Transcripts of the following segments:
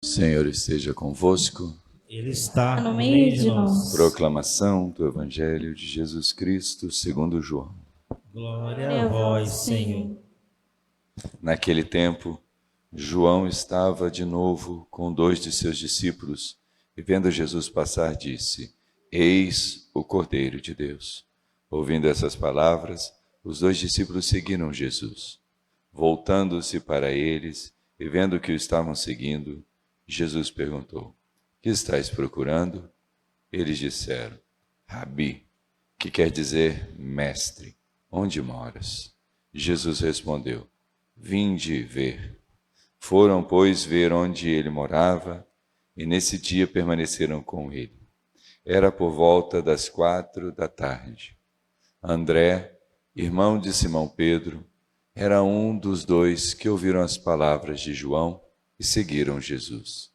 Senhor esteja convosco. Ele está no meio de nós. Proclamação do Evangelho de Jesus Cristo segundo João. Glória a vós, Senhor. Naquele tempo, João estava de novo com 2 de seus discípulos e, vendo Jesus passar, disse: Eis o Cordeiro de Deus. Ouvindo essas palavras, os 2 discípulos seguiram Jesus. Voltando-se para eles e vendo que o estavam seguindo, Jesus perguntou: Que estáis procurando? Eles disseram: Rabi, que quer dizer mestre, onde moras? Jesus respondeu: Vinde ver. Foram, pois, ver onde ele morava, e nesse dia permaneceram com ele. Era por volta das 16h. André, irmão de Simão Pedro, era um dos 2 que ouviram as palavras de João e seguiram Jesus.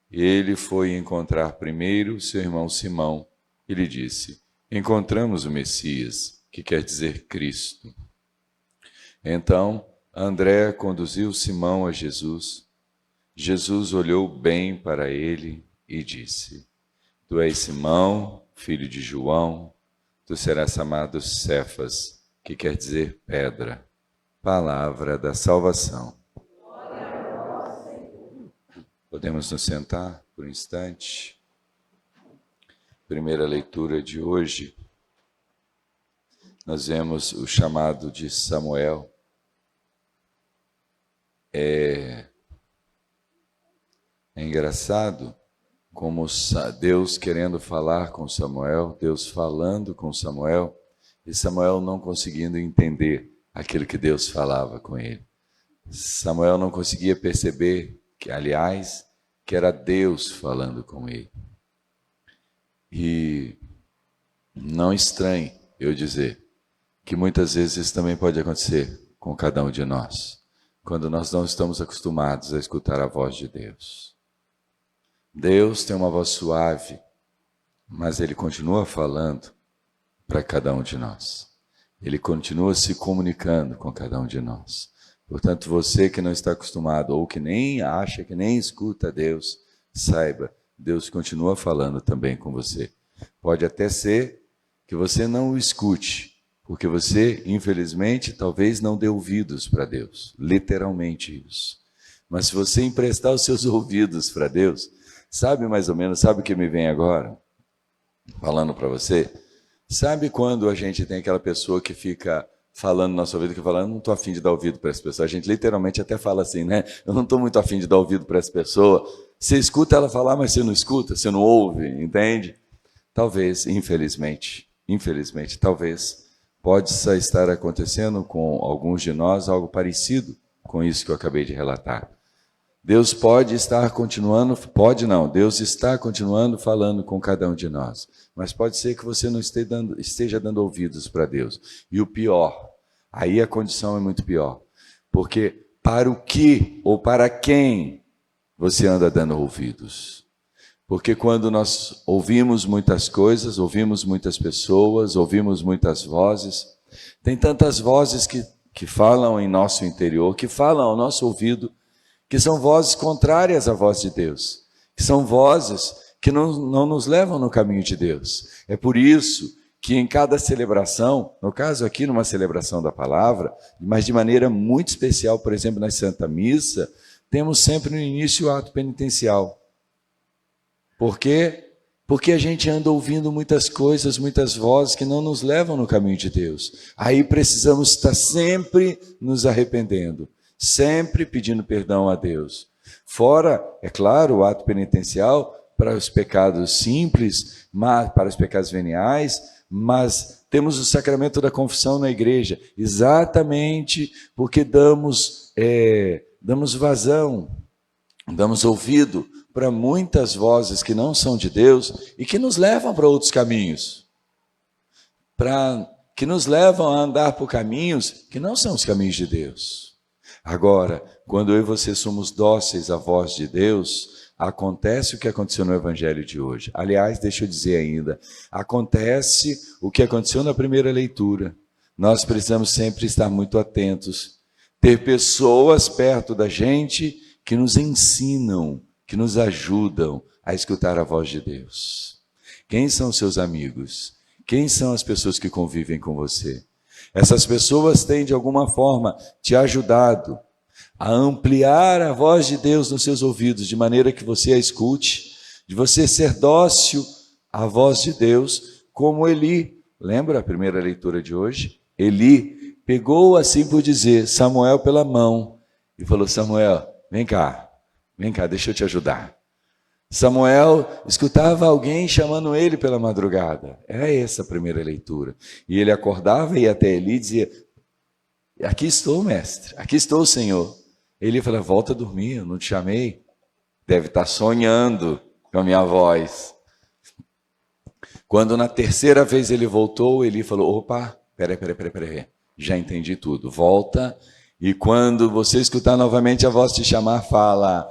Ele foi encontrar primeiro seu irmão Simão e lhe disse: Encontramos o Messias, que quer dizer Cristo. Então André conduziu Simão a Jesus. Jesus olhou bem para ele e disse: Tu és Simão, filho de João, tu serás chamado Cefas, que quer dizer pedra. Palavra da salvação. Podemos nos sentar por um instante. Primeira leitura de hoje, nós vemos o chamado de Samuel. É engraçado como Deus querendo falar com Samuel, Deus falando com Samuel, e Samuel não conseguindo entender aquilo que Deus falava com ele. Samuel não conseguia perceber que, aliás, que era Deus falando com ele. E não estranhe eu dizer que muitas vezes isso também pode acontecer com cada um de nós, quando nós não estamos acostumados a escutar a voz de Deus. Deus tem uma voz suave, mas Ele continua falando para cada um de nós. Ele continua se comunicando com cada um de nós. Portanto, você que não está acostumado ou que nem acha, que nem escuta Deus, saiba, Deus continua falando também com você. Pode até ser que você não o escute, porque você, infelizmente, talvez não dê ouvidos para Deus, literalmente isso. Mas se você emprestar os seus ouvidos para Deus, sabe mais ou menos, sabe o que me vem agora? Falando para você, sabe quando a gente tem aquela pessoa que fica falando no nosso ouvido, que fala: eu não estou afim de dar ouvido para essa pessoa. A gente literalmente até fala assim, né? Eu não estou muito afim de dar ouvido para essa pessoa. Você escuta ela falar, mas você não escuta, você não ouve, entende? Talvez, infelizmente, talvez, possa estar acontecendo com alguns de nós algo parecido com isso que eu acabei de relatar. Deus pode estar continuando, Deus está continuando falando com cada um de nós. Mas pode ser que você não esteja dando ouvidos para Deus. E o pior, aí a condição é muito pior. Porque para o que ou para quem você anda dando ouvidos? Porque quando nós ouvimos muitas coisas, ouvimos muitas pessoas, ouvimos muitas vozes, tem tantas vozes que falam em nosso interior, que falam ao nosso ouvido, que são vozes contrárias à voz de Deus, que são vozes que não nos levam no caminho de Deus. É por isso que em cada celebração, no caso aqui numa celebração da palavra, mas de maneira muito especial, por exemplo, na Santa Missa, temos sempre no início o ato penitencial. Por quê? Porque a gente anda ouvindo muitas coisas, muitas vozes que não nos levam no caminho de Deus. Aí precisamos estar sempre nos arrependendo, sempre pedindo perdão a Deus. Fora, é claro, o ato penitencial para os pecados simples, para os pecados veniais, mas temos o sacramento da confissão na igreja, exatamente porque damos vazão, damos ouvido para muitas vozes que não são de Deus e que nos levam para outros caminhos, que nos levam a andar por caminhos que não são os caminhos de Deus. Agora, quando eu e você somos dóceis à voz de Deus, acontece o que aconteceu no Evangelho de hoje. Aliás, deixa eu dizer ainda, acontece o que aconteceu na primeira leitura. Nós precisamos sempre estar muito atentos, ter pessoas perto da gente que nos ensinam, que nos ajudam a escutar a voz de Deus. Quem são seus amigos? Quem são as pessoas que convivem com você? Essas pessoas têm, de alguma forma, te ajudado a ampliar a voz de Deus nos seus ouvidos, de maneira que você a escute, de você ser dócil à voz de Deus, como Eli. Lembra a primeira leitura de hoje? Eli pegou, assim por dizer, Samuel pela mão e falou: Samuel, vem cá, deixa eu te ajudar. Samuel escutava alguém chamando ele pela madrugada. Era essa a primeira leitura. E ele acordava e ia até Eli e dizia: aqui estou, mestre, aqui estou, Senhor. Eli falava: volta a dormir, eu não te chamei. Deve estar sonhando com a minha voz. Quando na terceira vez ele voltou, Eli falou: opa, peraí, já entendi tudo. Volta, e quando você escutar novamente a voz te chamar, fala,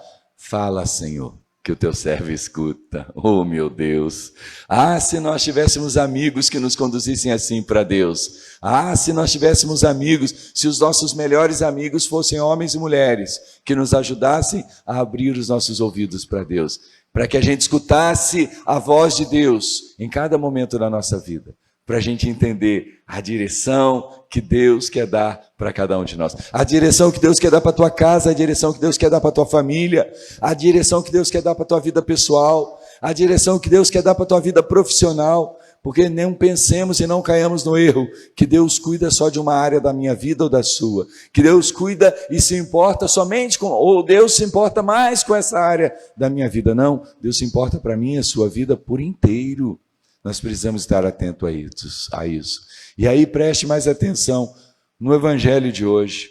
Senhor, que o teu servo escuta. Oh, meu Deus! Ah, se nós tivéssemos amigos que nos conduzissem assim para Deus. Ah, se nós tivéssemos amigos, se os nossos melhores amigos fossem homens e mulheres, que nos ajudassem a abrir os nossos ouvidos para Deus, para que a gente escutasse a voz de Deus em cada momento da nossa vida, para a gente entender a direção que Deus quer dar para cada um de nós. A direção que Deus quer dar para a tua casa, a direção que Deus quer dar para a tua família, a direção que Deus quer dar para a tua vida pessoal, a direção que Deus quer dar para a tua vida profissional, porque não pensemos e não caiamos no erro que Deus cuida só de uma área da minha vida ou da sua, que Deus cuida e se importa somente com, ou Deus se importa mais com essa área da minha vida. Não, Deus se importa para mim e a sua vida por inteiro. Nós precisamos estar atentos a isso. E aí preste mais atenção no evangelho de hoje.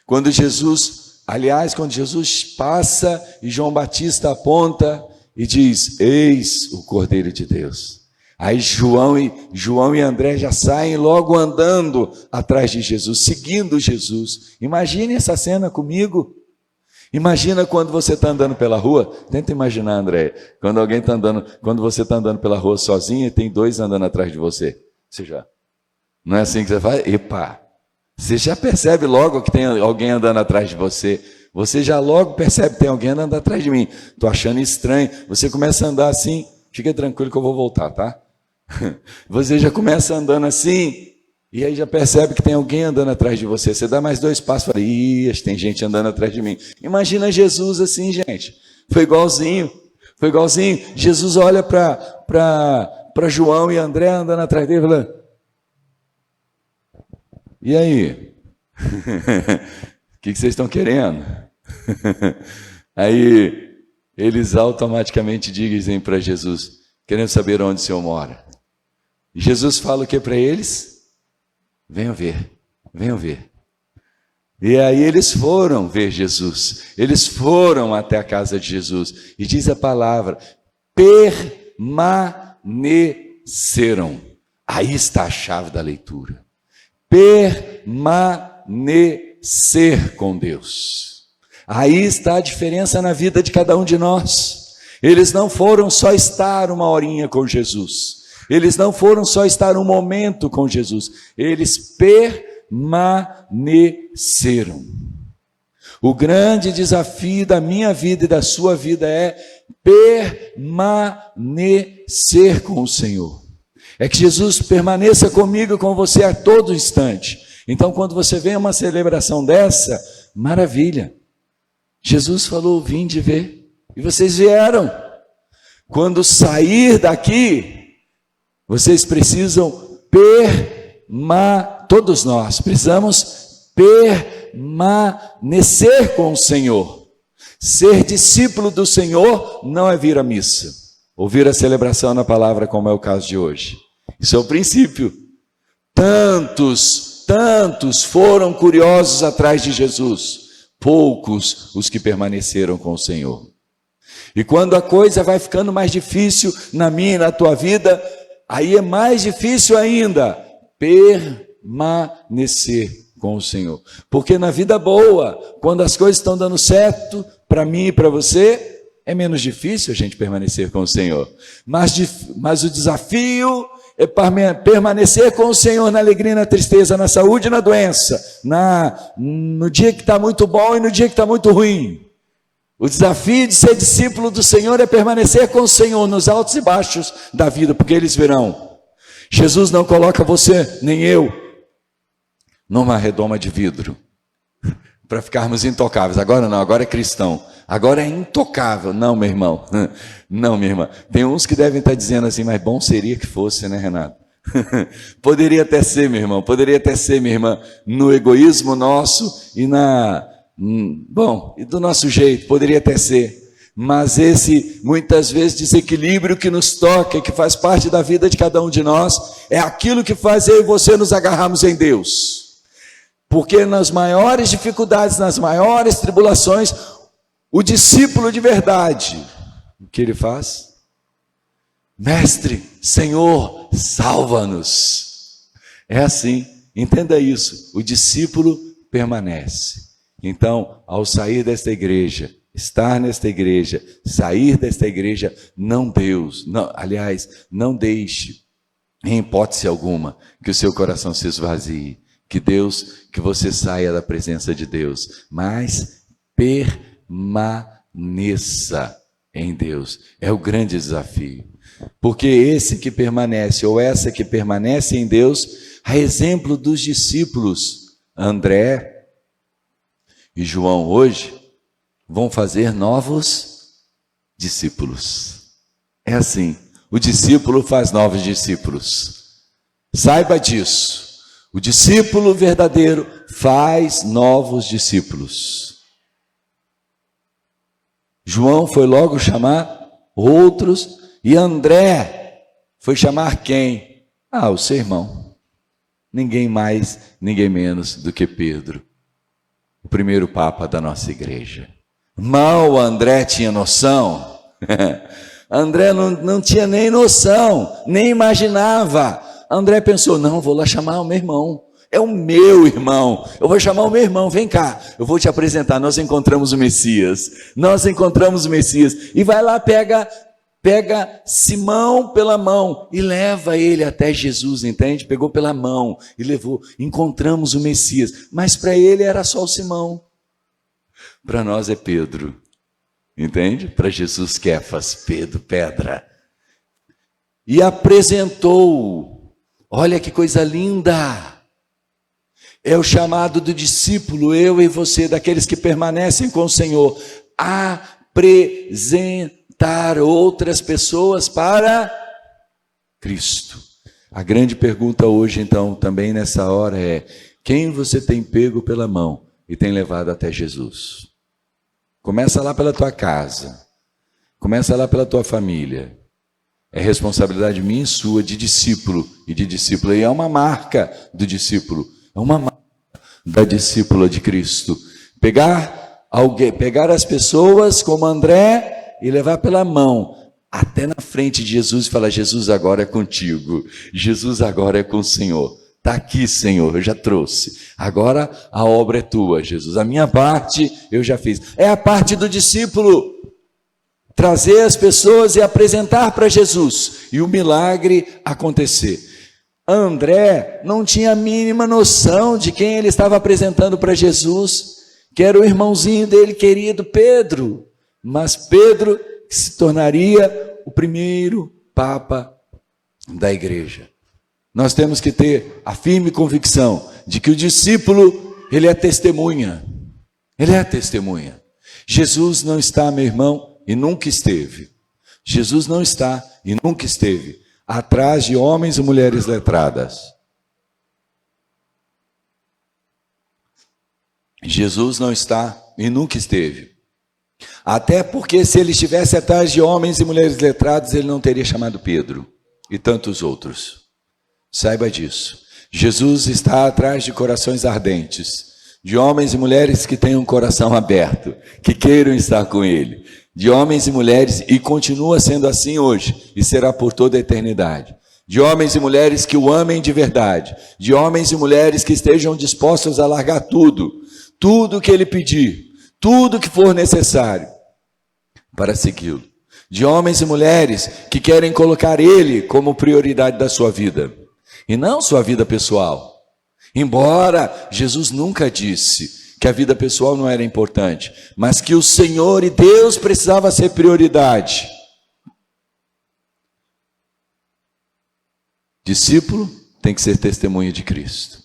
Quando Jesus passa e João Batista aponta e diz: eis o Cordeiro de Deus. Aí João e André já saem logo andando atrás de Jesus, seguindo Jesus. Imagine essa cena comigo. Imagina quando você está andando pela rua. Tenta imaginar, André, quando você está andando pela rua sozinho e tem dois andando atrás de você. Não é assim que você faz? Epa! Você já percebe logo que tem alguém andando atrás de você. Você já logo percebe que tem alguém andando atrás de mim. Estou achando estranho. Você começa a andar assim. Fica tranquilo que eu vou voltar, tá? Você já começa andando assim. E aí já percebe que tem alguém andando atrás de você. Você dá mais 2 passos e fala: tem gente andando atrás de mim. Imagina Jesus assim, gente. Foi igualzinho. Jesus olha para João e André andando atrás dele e fala: e aí? O que vocês estão querendo? Aí eles automaticamente dizem para Jesus: querendo saber onde o Senhor mora. E Jesus fala o que para eles? Venham ver. E aí eles foram ver Jesus, eles foram até a casa de Jesus, e diz a palavra: permaneceram. Aí está a chave da leitura. Permanecer com Deus. Aí está a diferença na vida de cada um de nós. Eles não foram só estar uma horinha com Jesus. Eles não foram só estar um momento com Jesus, eles permaneceram. O grande desafio da minha vida e da sua vida é permanecer com o Senhor. É que Jesus permaneça comigo e com você a todo instante. Então, quando você vem a uma celebração dessa, maravilha. Jesus falou: vinde ver. E vocês vieram. Quando sair daqui, vocês precisam todos nós precisamos permanecer com o Senhor. Ser discípulo do Senhor não é vir à missa, ouvir a celebração na palavra, como é o caso de hoje. Isso é o princípio. Tantos foram curiosos atrás de Jesus, poucos os que permaneceram com o Senhor. E quando a coisa vai ficando mais difícil na minha e na tua vida, aí é mais difícil ainda permanecer com o Senhor. Porque na vida boa, quando as coisas estão dando certo para mim e para você, é menos difícil a gente permanecer com o Senhor. Mas o desafio é permanecer com o Senhor na alegria e na tristeza, na saúde e na doença, no dia que está muito bom e no dia que está muito ruim. O desafio de ser discípulo do Senhor é permanecer com o Senhor nos altos e baixos da vida, porque eles virão. Jesus não coloca você, nem eu, numa redoma de vidro, para ficarmos intocáveis. Agora não, agora é cristão. Agora é intocável. Não, meu irmão. Não, minha irmã. Tem uns que devem estar dizendo assim, mas bom seria que fosse, né, Renato? Poderia até ser, meu irmão. Poderia até ser, minha irmã, no egoísmo nosso e e do nosso jeito. Poderia até ser. Mas esse, muitas vezes, desequilíbrio que nos toca, que faz parte da vida de cada um de nós, é aquilo que faz eu e você nos agarrarmos em Deus. Porque nas maiores dificuldades, nas maiores tribulações, o discípulo de verdade, o que ele faz? Mestre, Senhor, salva-nos. É assim, entenda isso, o discípulo permanece. Então, ao sair desta igreja, estar nesta igreja, sair desta igreja, não deixe, em hipótese alguma, que o seu coração se esvazie, que você saia da presença de Deus, mas permaneça em Deus. É o grande desafio. Porque esse que permanece, ou essa que permanece em Deus, a exemplo dos discípulos, André e João hoje, vão fazer novos discípulos. É assim, o discípulo faz novos discípulos. Saiba disso. O discípulo verdadeiro faz novos discípulos. João foi logo chamar outros, e André foi chamar quem? O seu irmão. Ninguém mais, ninguém menos do que Pedro, o primeiro papa da nossa igreja. Mal André tinha noção. André não tinha nem noção, nem imaginava. André pensou, não, vou lá chamar o meu irmão. É o meu irmão, eu vou chamar o meu irmão, vem cá, eu vou te apresentar, nós encontramos o Messias. E vai lá, pega Simão pela mão e leva ele até Jesus, entende? Pegou pela mão e levou, encontramos o Messias. Mas para ele era só o Simão, para nós é Pedro, entende? Para Jesus, Kefas, Pedro, pedra. E apresentou, olha que coisa linda. É o chamado do discípulo, eu e você, daqueles que permanecem com o Senhor, apresentar outras pessoas para Cristo. A grande pergunta hoje, então, também nessa hora é, quem você tem pego pela mão e tem levado até Jesus? Começa lá pela tua casa, começa lá pela tua família. É responsabilidade minha e sua, de discípulo e de discípula, e é uma marca do discípulo. É uma marca da discípula de Cristo. Pegar as pessoas como André e levar pela mão até na frente de Jesus e falar, Jesus agora é contigo, Jesus agora é com o Senhor. Está aqui, Senhor, eu já trouxe. Agora a obra é tua, Jesus. A minha parte eu já fiz. É a parte do discípulo. Trazer as pessoas e apresentar para Jesus. E o milagre acontecer. André não tinha a mínima noção de quem ele estava apresentando para Jesus, que era o irmãozinho dele querido, Pedro. Mas Pedro se tornaria o primeiro papa da igreja. Nós temos que ter a firme convicção de que o discípulo, ele é testemunha. Ele é testemunha. Jesus não está, meu irmão, e nunca esteve. Jesus não está e nunca esteve atrás de homens e mulheres letradas. Jesus não está e nunca esteve. Até porque se ele estivesse atrás de homens e mulheres letradas, ele não teria chamado Pedro e tantos outros. Saiba disso. Jesus está atrás de corações ardentes, de homens e mulheres que tenham um coração aberto, que queiram estar com ele. De homens e mulheres, e continua sendo assim hoje, e será por toda a eternidade. De homens e mulheres que o amem de verdade. De homens e mulheres que estejam dispostos a largar tudo que ele pedir, tudo que for necessário para segui-lo. De homens e mulheres que querem colocar ele como prioridade da sua vida, e não sua vida pessoal. Embora Jesus nunca disse que a vida pessoal não era importante, mas que o Senhor e Deus precisava ser prioridade. Discípulo tem que ser testemunha de Cristo.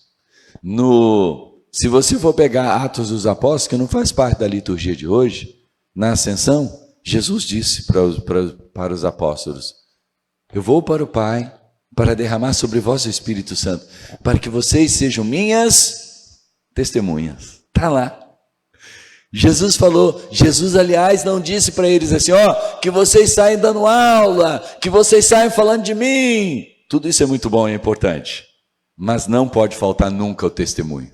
Se você for pegar Atos dos Apóstolos, que não faz parte da liturgia de hoje, na ascensão, Jesus disse para os apóstolos: eu vou para o Pai para derramar sobre vós o Espírito Santo, para que vocês sejam minhas testemunhas. Está lá. Jesus falou, Jesus aliás não disse para eles assim, que vocês saem dando aula, que vocês saem falando de mim. Tudo isso é muito bom e é importante, mas não pode faltar nunca o testemunho.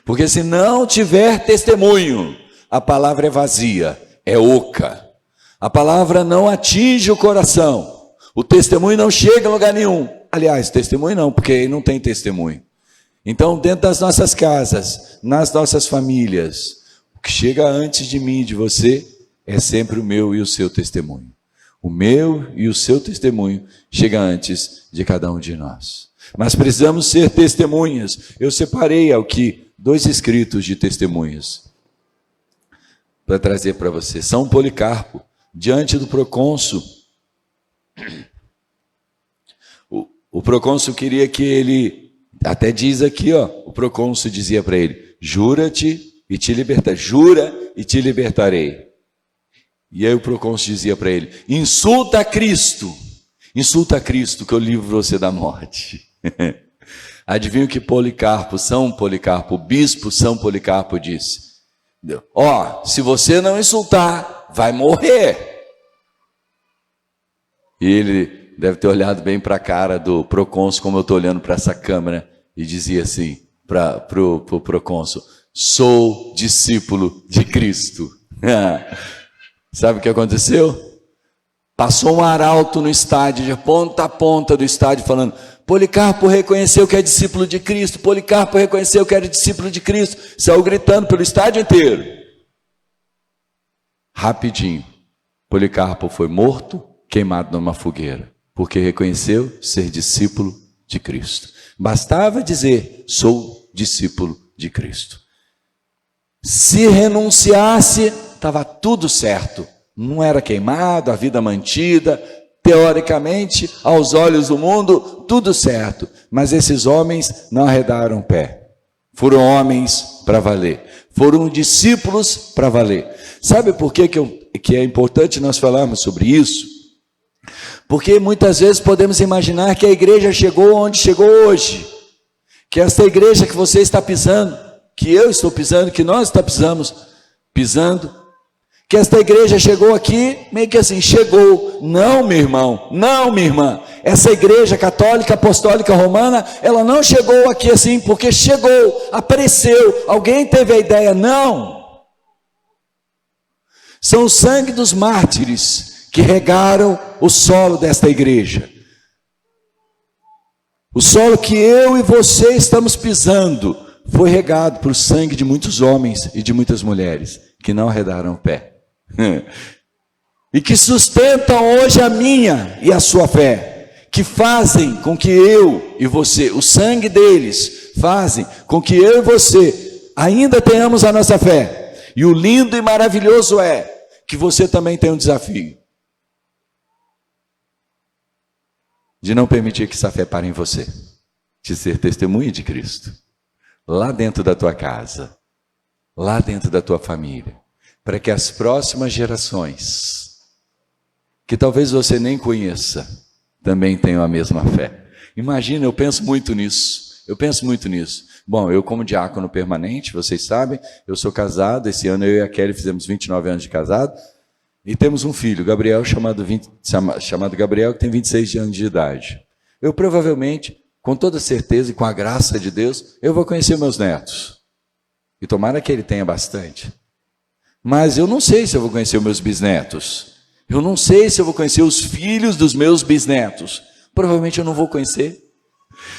Porque se não tiver testemunho, a palavra é vazia, é oca. A palavra não atinge o coração. O testemunho não chega a lugar nenhum. Aliás, testemunho não, porque aí não tem testemunho. Então, dentro das nossas casas, nas nossas famílias, o que chega antes de mim e de você é sempre o meu e o seu testemunho. O meu e o seu testemunho chega antes de cada um de nós. Mas precisamos ser testemunhas. Eu separei aqui 2 escritos de testemunhas para trazer para você. São Policarpo, diante do procônsul. O procônsul queria que ele, até diz aqui, o procônsul dizia para ele: jura-te e te libertarei. Jura e te libertarei. E aí o procônsul dizia para ele: insulta a Cristo que eu livro você da morte. Adivinha o que São Policarpo, o bispo São Policarpo disse: se você não insultar, vai morrer. E ele deve ter olhado bem para a cara do procônsul, como eu estou olhando para essa câmera, e dizia assim para o procônsul: sou discípulo de Cristo. Sabe o que aconteceu? Passou um arauto no estádio, de ponta a ponta do estádio, falando: Policarpo reconheceu que é discípulo de Cristo, Policarpo reconheceu que era discípulo de Cristo. Saiu gritando pelo estádio inteiro. Rapidinho, Policarpo foi morto, queimado numa fogueira, porque reconheceu ser discípulo de Cristo. Bastava dizer: sou discípulo de Cristo. Se renunciasse, estava tudo certo. Não era queimado, a vida mantida, teoricamente, aos olhos do mundo, tudo certo. Mas esses homens não arredaram o pé. Foram homens para valer. Foram discípulos para valer. Sabe por que é importante nós falarmos sobre isso? Porque muitas vezes podemos imaginar que a igreja chegou onde chegou hoje. Que esta igreja que você está pisando, que eu estou pisando, que nós estamos pisando, que esta igreja chegou aqui, meio que assim, chegou. Não, meu irmão, não, minha irmã. Essa igreja católica, apostólica, romana, ela não chegou aqui assim, porque chegou, apareceu, alguém teve a ideia. Não. São o sangue dos mártires que regaram o solo desta igreja. O solo que eu e você estamos pisando foi regado por sangue de muitos homens e de muitas mulheres que não arredaram o pé. E que sustentam hoje a minha e a sua fé, que fazem com que eu e você, o sangue deles, fazem com que eu e você ainda tenhamos a nossa fé. E o lindo e maravilhoso é que você também tem um desafio de não permitir que essa fé pare em você, de ser testemunha de Cristo, lá dentro da tua casa, lá dentro da tua família, para que as próximas gerações, que talvez você nem conheça, também tenham a mesma fé. Imagina, eu penso muito nisso. Bom, eu como diácono permanente, vocês sabem, eu sou casado, esse ano eu e a Kelly fizemos 29 anos de casado, e temos um filho, Gabriel, chamado Gabriel, que tem 26 anos de idade. Eu provavelmente, com toda certeza e com a graça de Deus, eu vou conhecer meus netos. E tomara que ele tenha bastante. Mas eu não sei se eu vou conhecer os meus bisnetos. Eu não sei se eu vou conhecer os filhos dos meus bisnetos. Provavelmente eu não vou conhecer.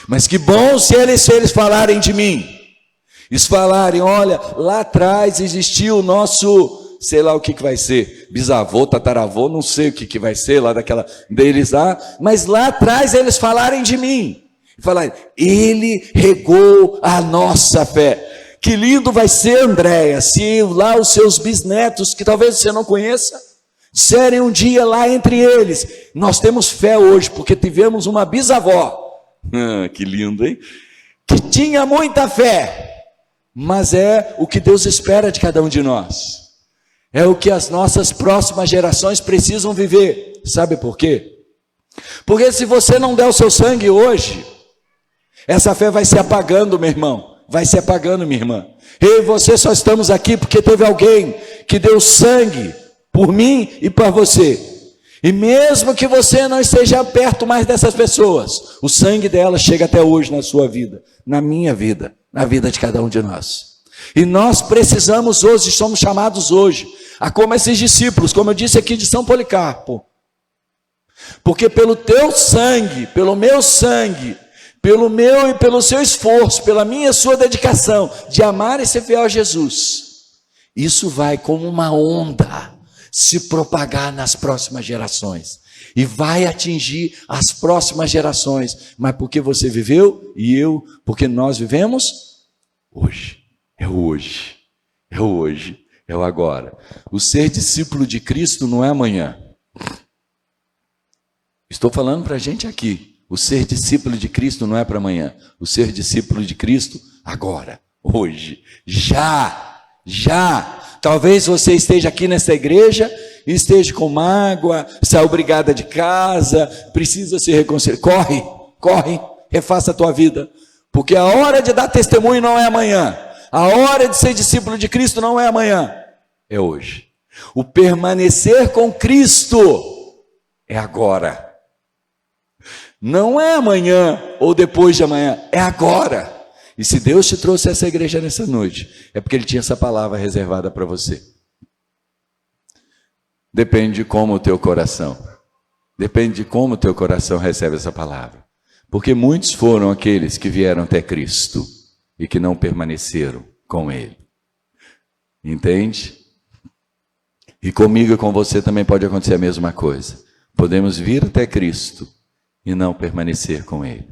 Mas que bom se eles falarem de mim. Eles falarem: olha, lá atrás existiu o nosso, sei lá o que vai ser, bisavô, tataravô, não sei o que vai ser lá deles lá. Mas lá atrás eles falarem de mim. Falarem: ele regou a nossa fé. Que lindo vai ser, Andréia, se lá os seus bisnetos, que talvez você não conheça, disserem um dia lá entre eles: nós temos fé hoje, porque tivemos uma bisavó. Que lindo, hein? Que tinha muita fé. Mas é o que Deus espera de cada um de nós. É o que as nossas próximas gerações precisam viver. Sabe por quê? Porque se você não der o seu sangue hoje, essa fé vai se apagando, meu irmão. Vai se apagando, minha irmã. Eu e você só estamos aqui porque teve alguém que deu sangue por mim e por você. E mesmo que você não esteja perto mais dessas pessoas, o sangue delas chega até hoje na sua vida, na minha vida, na vida de cada um de nós. E nós precisamos hoje, somos chamados hoje, a como esses discípulos, como eu disse aqui de São Policarpo. Porque pelo teu sangue, pelo meu sangue, pelo meu e pelo seu esforço, pela minha e sua dedicação de amar e ser fiel a Jesus, isso vai como uma onda se propagar nas próximas gerações. E vai atingir as próximas gerações. Mas porque você viveu e eu, porque nós vivemos hoje. É hoje. É hoje. É o agora. O ser discípulo de Cristo não é amanhã. Estou falando para a gente aqui. O ser discípulo de Cristo não é para amanhã. O ser discípulo de Cristo agora, hoje, já. Talvez você esteja aqui nessa igreja e esteja com mágoa, saiu brigada de casa, precisa se reconciliar. Corre, refaça a tua vida. Porque a hora de dar testemunho não é amanhã. A hora de ser discípulo de Cristo não é amanhã. É hoje. O permanecer com Cristo é agora. Não é amanhã ou depois de amanhã, é agora. E se Deus te trouxe essa igreja nessa noite, é porque Ele tinha essa palavra reservada para você. Depende de como o teu coração. Depende de como o teu coração recebe essa palavra. Porque muitos foram aqueles que vieram até Cristo e que não permaneceram com Ele. Entende? E comigo e com você também pode acontecer a mesma coisa. Podemos vir até Cristo e não permanecer com Ele.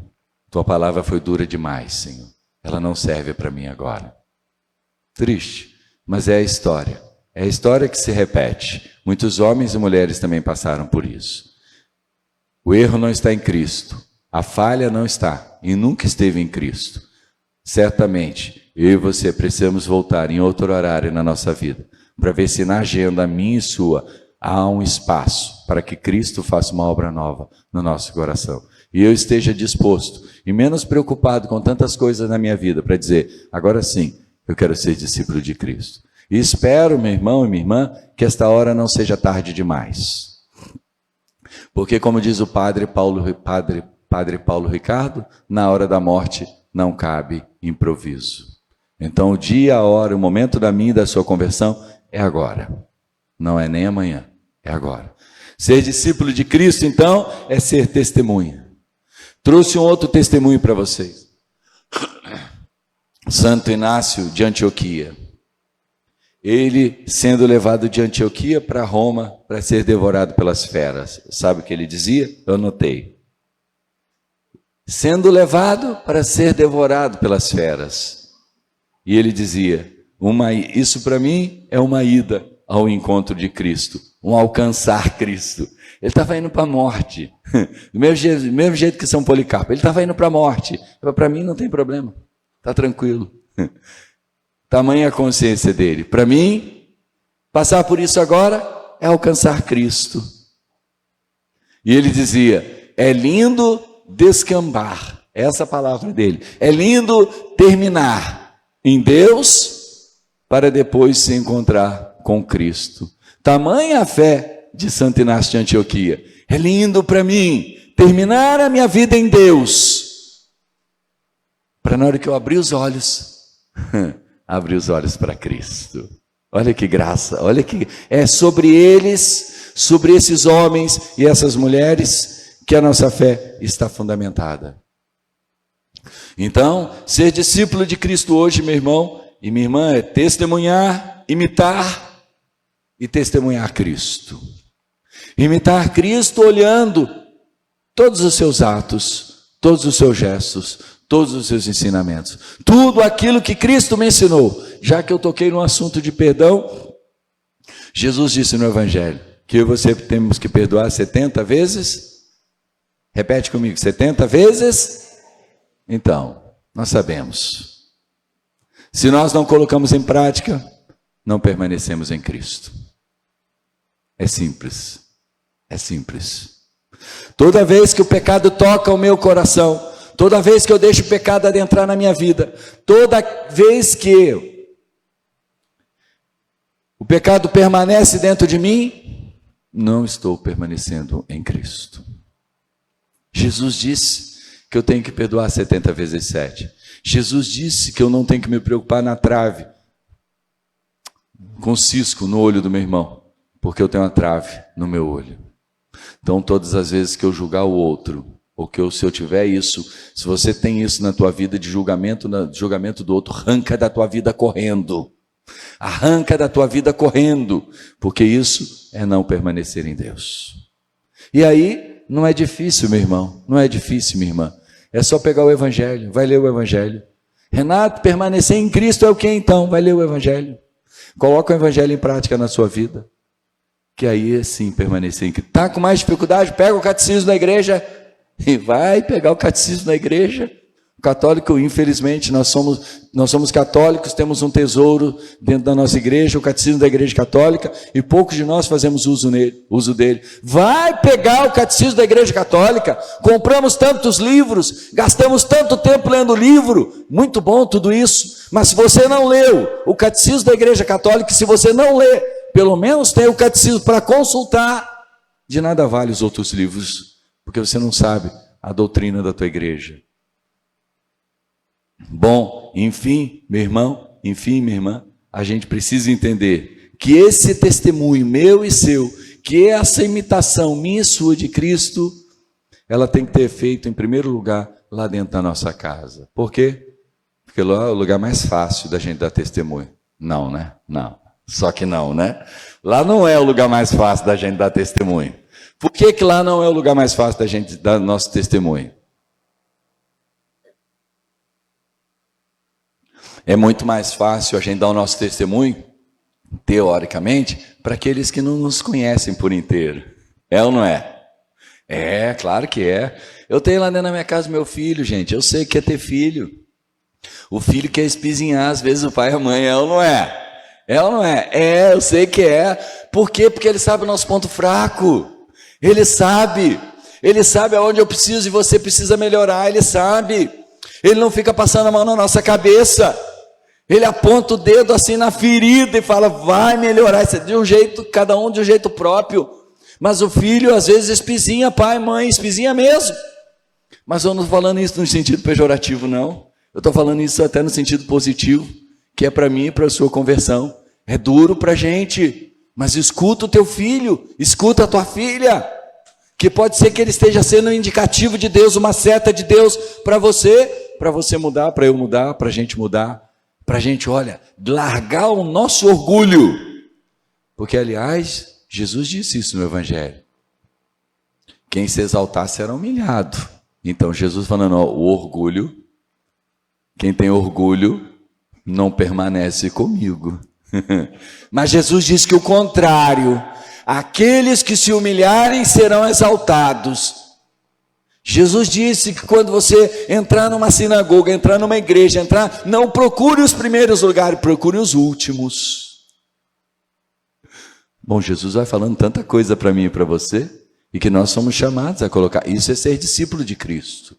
Tua palavra foi dura demais, Senhor. Ela não serve para mim agora. Triste, mas é a história. É a história que se repete. Muitos homens e mulheres também passaram por isso. O erro não está em Cristo. A falha não está e nunca esteve em Cristo. Certamente, eu e você precisamos voltar em outro horário na nossa vida, para ver se na agenda minha e sua há um espaço para que Cristo faça uma obra nova no nosso coração. E eu esteja disposto e menos preocupado com tantas coisas na minha vida para dizer: agora sim, eu quero ser discípulo de Cristo. E espero, meu irmão e minha irmã, que esta hora não seja tarde demais. Porque, como diz o padre Paulo Ricardo, na hora da morte não cabe improviso. Então o dia, a hora, o momento da minha e da sua conversão é agora. Não é nem amanhã, é agora. Ser discípulo de Cristo, então, é ser testemunha. Trouxe um outro testemunho para vocês. Santo Inácio de Antioquia. Ele sendo levado de Antioquia para Roma para ser devorado pelas feras. Sabe o que ele dizia? Eu anotei. Sendo levado para ser devorado pelas feras. E ele dizia: isso para mim é uma ida ao encontro de Cristo, um alcançar Cristo. Ele estava indo para a morte, do mesmo jeito que São Policarpo. Ele estava indo para a morte. Para mim não tem problema, está tranquilo. Tamanha a consciência dele. Para mim, passar por isso agora é alcançar Cristo. E ele dizia: é lindo descambar, essa é a palavra dele. É lindo terminar em Deus para depois se encontrar com Cristo. Tamanha a fé de Santo Inácio de Antioquia. É lindo para mim terminar a minha vida em Deus, para na hora que eu abrir os olhos, abrir os olhos para Cristo. Olha que graça, olha que é sobre eles, sobre esses homens e essas mulheres que a nossa fé está fundamentada. Então, ser discípulo de Cristo hoje, meu irmão e minha irmã, é testemunhar, imitar e testemunhar Cristo. Imitar Cristo olhando todos os seus atos, todos os seus gestos, todos os seus ensinamentos, tudo aquilo que Cristo me ensinou. Já que eu toquei no assunto de perdão, Jesus disse no Evangelho que eu e você temos que perdoar 70 vezes. Repete comigo, 70 vezes? Então, nós sabemos. Se nós não colocamos em prática, não permanecemos em Cristo. É simples. É simples. Toda vez que o pecado toca o meu coração, toda vez que eu deixo o pecado adentrar na minha vida, toda vez que o pecado permanece dentro de mim, não estou permanecendo em Cristo. Jesus disse que eu tenho que perdoar 70 vezes 7. Jesus disse que eu não tenho que me preocupar na trave, com cisco no olho do meu irmão, porque eu tenho uma trave no meu olho. Então, todas as vezes que eu julgar o outro, ou que se eu tiver isso, se você tem isso na tua vida de julgamento do outro, arranca da tua vida correndo. Arranca da tua vida correndo, porque isso é não permanecer em Deus. E aí, não é difícil, meu irmão, não é difícil, minha irmã. É só pegar o Evangelho, vai ler o Evangelho. Renato, permanecer em Cristo é o que então? Vai ler o Evangelho. Coloca o Evangelho em prática na sua vida, que aí sim permanecer em Cristo. Está com mais dificuldade? Pega o catecismo da igreja e vai pegar o catecismo da igreja. O católico, infelizmente, nós somos católicos, temos um tesouro dentro da nossa igreja, o catecismo da igreja católica, e poucos de nós fazemos uso dele. Vai pegar o catecismo da igreja católica, compramos tantos livros, gastamos tanto tempo lendo livro, muito bom tudo isso, mas se você não leu o catecismo da igreja católica, se você não lê, pelo menos tem o catecismo para consultar, de nada vale os outros livros, porque você não sabe a doutrina da tua igreja. Bom, enfim, meu irmão, enfim, minha irmã, a gente precisa entender que esse testemunho meu e seu, que essa imitação minha e sua de Cristo, ela tem que ter efeito em primeiro lugar lá dentro da nossa casa. Por quê? Porque lá é o lugar mais fácil da gente dar testemunho. Não, né? Não. Só que não, né? Lá não é o lugar mais fácil da gente dar testemunho. Por que que lá não é o lugar mais fácil da gente dar nosso testemunho? É muito mais fácil a gente dar o nosso testemunho, teoricamente, para aqueles que não nos conhecem por inteiro. É ou não é? É, claro que é. Eu tenho lá dentro da minha casa meu filho, gente. Eu sei que é ter filho. O filho quer espizinhar, às vezes, o pai e a mãe. É ou não é? É ou não é? É, eu sei que é. Por quê? Porque ele sabe o nosso ponto fraco. Ele sabe aonde eu preciso e você precisa melhorar. Ele sabe. Ele não fica passando a mão na nossa cabeça. Ele aponta o dedo assim na ferida e fala, vai melhorar. Isso é de um jeito, cada um de um jeito próprio. Mas o filho às vezes espizinha, pai, mãe, espizinha mesmo. Mas eu não estou falando isso no sentido pejorativo, não. Eu estou falando isso até no sentido positivo, que é para mim e para a sua conversão. É duro para a gente, mas escuta o teu filho, escuta a tua filha, que pode ser que ele esteja sendo um indicativo de Deus, uma seta de Deus para você mudar, para eu mudar, para a gente mudar. Para a gente, olha, largar o nosso orgulho. Porque, aliás, Jesus disse isso no Evangelho. Quem se exaltar será humilhado. Então, Jesus falando, ó, o orgulho, quem tem orgulho não permanece comigo. Mas Jesus disse que o contrário, aqueles que se humilharem serão exaltados. Jesus disse que quando você entrar numa sinagoga, entrar numa igreja, não procure os primeiros lugares, procure os últimos. Bom, Jesus vai falando tanta coisa para mim e para você, e que nós somos chamados a colocar. Isso é ser discípulo de Cristo.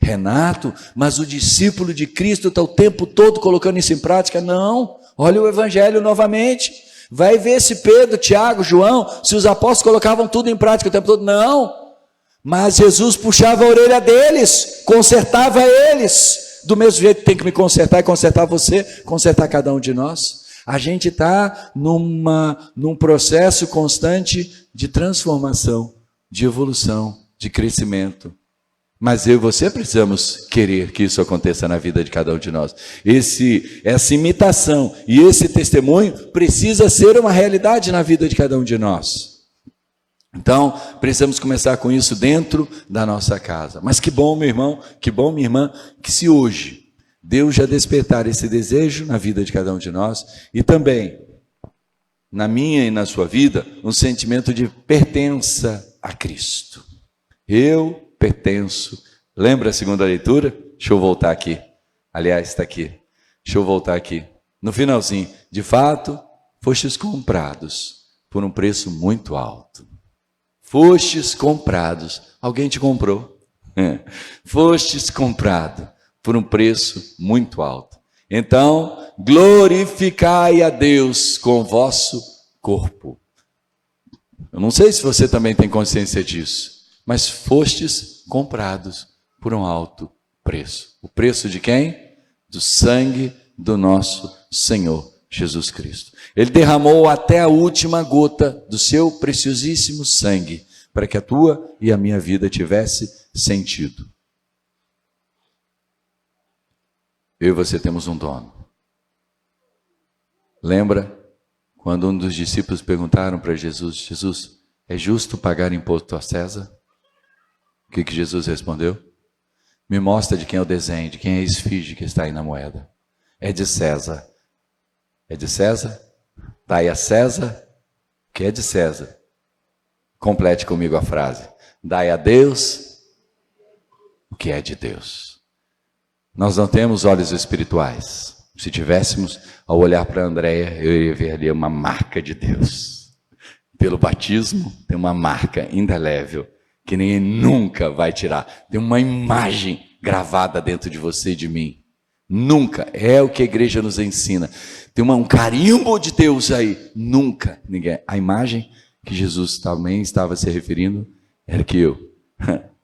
Renato, mas o discípulo de Cristo está o tempo todo colocando isso em prática? Não, olha o Evangelho novamente. Vai ver se Pedro, Tiago, João, se os apóstolos colocavam tudo em prática o tempo todo. Não. Mas Jesus puxava a orelha deles, consertava eles. Do mesmo jeito que tem que me consertar e consertar você, consertar cada um de nós. A gente está num processo constante de transformação, de evolução, de crescimento. Mas eu e você precisamos querer que isso aconteça na vida de cada um de nós. Essa imitação e esse testemunho precisa ser uma realidade na vida de cada um de nós. Então, precisamos começar com isso dentro da nossa casa. Mas que bom, meu irmão, que bom, minha irmã, que se hoje Deus já despertar esse desejo na vida de cada um de nós, e também na minha e na sua vida, um sentimento de pertença a Cristo. Eu pertenço. Lembra a segunda leitura? Deixa eu voltar aqui. Aliás, está aqui. Deixa eu voltar aqui. No finalzinho, de fato, fostes comprados por um preço muito alto. Fostes comprados. Alguém te comprou. Fostes comprado por um preço muito alto. Então, glorificai a Deus com o vosso corpo. Eu não sei se você também tem consciência disso, mas fostes comprados por um alto preço. O preço de quem? Do sangue do nosso Senhor Jesus Cristo. Ele derramou até a última gota do seu preciosíssimo sangue para que a tua e a minha vida tivesse sentido. Eu e você temos um dono. Lembra quando um dos discípulos perguntaram para Jesus: Jesus, é justo pagar imposto a César? O que Jesus respondeu? Me mostra de quem é o desenho, de quem é a esfinge que está aí na moeda. É de César. É de César? Dai a César o que é de César. Complete comigo a frase. Dai a Deus o que é de Deus. Nós não temos olhos espirituais. Se tivéssemos, ao olhar para Andréia, eu iria ver ali uma marca de Deus. Pelo batismo, tem uma marca indelével, que ninguém nunca vai tirar. Tem uma imagem gravada dentro de você e de mim. Nunca. É o que a igreja nos ensina. Tem um carimbo de Deus aí. Nunca ninguém. A imagem que Jesus também estava se referindo era que eu.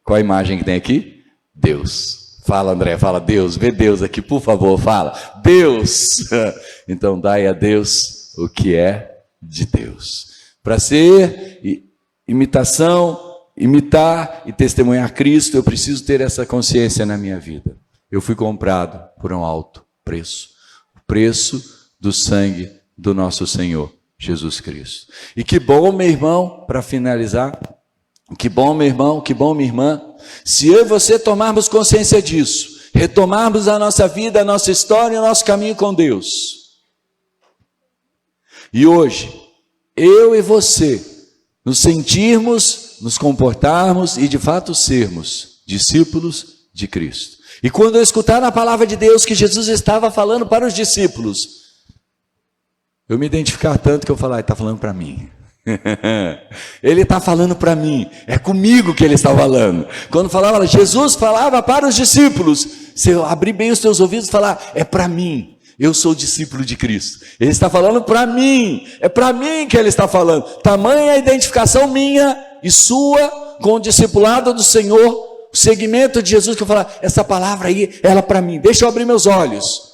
Qual a imagem que tem aqui? Deus. Fala, André, fala Deus, vê Deus aqui, por favor, fala. Deus! Então, dai a Deus o que é de Deus. Para ser imitar e testemunhar Cristo, eu preciso ter essa consciência na minha vida. Eu fui comprado por um alto preço. O preço do sangue do nosso Senhor Jesus Cristo. E que bom, meu irmão, para finalizar, que bom, meu irmão, que bom, minha irmã, se eu e você tomarmos consciência disso, retomarmos a nossa vida, a nossa história, o nosso caminho com Deus. E hoje, eu e você, nos sentirmos, nos comportarmos e de fato sermos discípulos de Cristo. E quando eu escutar na palavra de Deus que Jesus estava falando para os discípulos, eu me identificar tanto que eu falar, ele está falando para mim. Ele está falando para mim, é comigo que ele está falando. Quando falava, Jesus falava para os discípulos, se eu abrir bem os teus ouvidos e falar, é para mim, eu sou discípulo de Cristo, ele está falando para mim, é para mim que ele está falando. Tamanha a identificação minha e sua com o discipulado do Senhor, o segmento de Jesus, que eu falar, essa palavra aí, ela é para mim, deixa eu abrir meus olhos,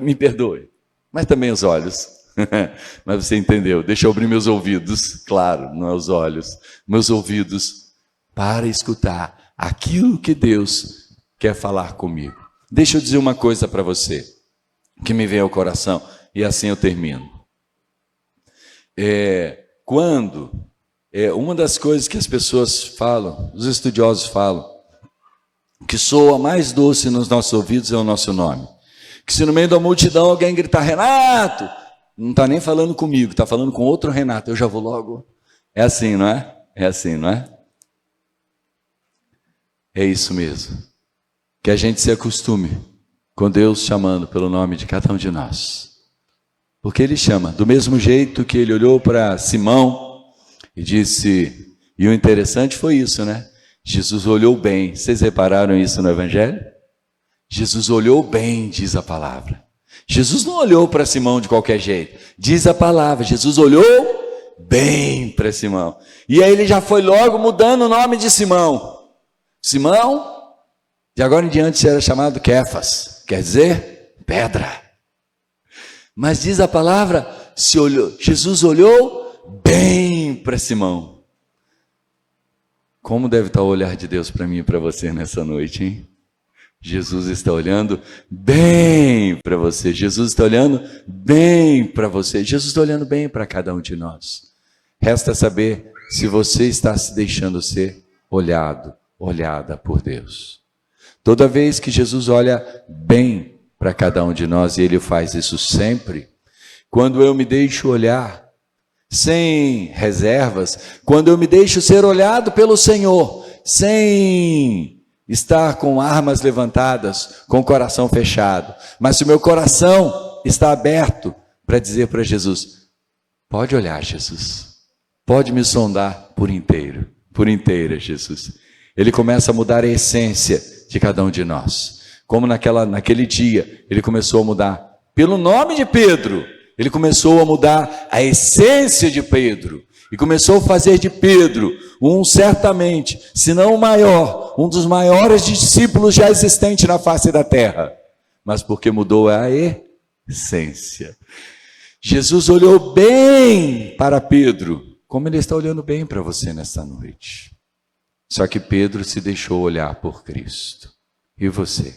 me perdoe, mas também os olhos. Mas você entendeu, deixa eu abrir meus ouvidos, claro, não é os olhos, meus ouvidos, para escutar aquilo que Deus quer falar comigo. Deixa eu dizer uma coisa para você, que me vem ao coração, e assim eu termino. Uma das coisas que as pessoas falam, os estudiosos falam, que soa mais doce nos nossos ouvidos é o nosso nome. Que se no meio da multidão alguém gritar, Renato, não está nem falando comigo, está falando com outro Renato, eu já vou logo. É assim, não é? É assim, não é? É isso mesmo. Que a gente se acostume com Deus chamando pelo nome de cada um de nós. Porque Ele chama, do mesmo jeito que Ele olhou para Simão e disse, e o interessante foi isso, né? Jesus olhou bem, vocês repararam isso no Evangelho? Jesus olhou bem, diz a palavra. Jesus não olhou para Simão de qualquer jeito, diz a palavra, Jesus olhou bem para Simão, e aí ele já foi logo mudando o nome de Simão. Simão, de agora em diante era chamado Kefas, quer dizer pedra. Mas diz a palavra, Jesus olhou bem para Simão. Como deve estar o olhar de Deus para mim e para você nessa noite, hein? Jesus está olhando bem para você. Jesus está olhando bem para você. Jesus está olhando bem para cada um de nós. Resta saber se você está se deixando ser olhado, olhada por Deus. Toda vez que Jesus olha bem para cada um de nós, e Ele faz isso sempre, quando eu me deixo olhar, sem reservas, quando eu me deixo ser olhado pelo Senhor, sem estar com armas levantadas, com o coração fechado, mas se o meu coração está aberto para dizer para Jesus, pode olhar, Jesus, pode me sondar por inteira, Jesus. Ele começa a mudar a essência de cada um de nós, como naquele dia, ele começou a mudar, pelo nome de Pedro, ele começou a mudar a essência de Pedro, e começou a fazer de Pedro, certamente, se não o maior, um dos maiores discípulos já existentes na face da terra, mas porque mudou a essência. Jesus olhou bem para Pedro, como Ele está olhando bem para você nesta noite. Só que Pedro se deixou olhar por Cristo. E você?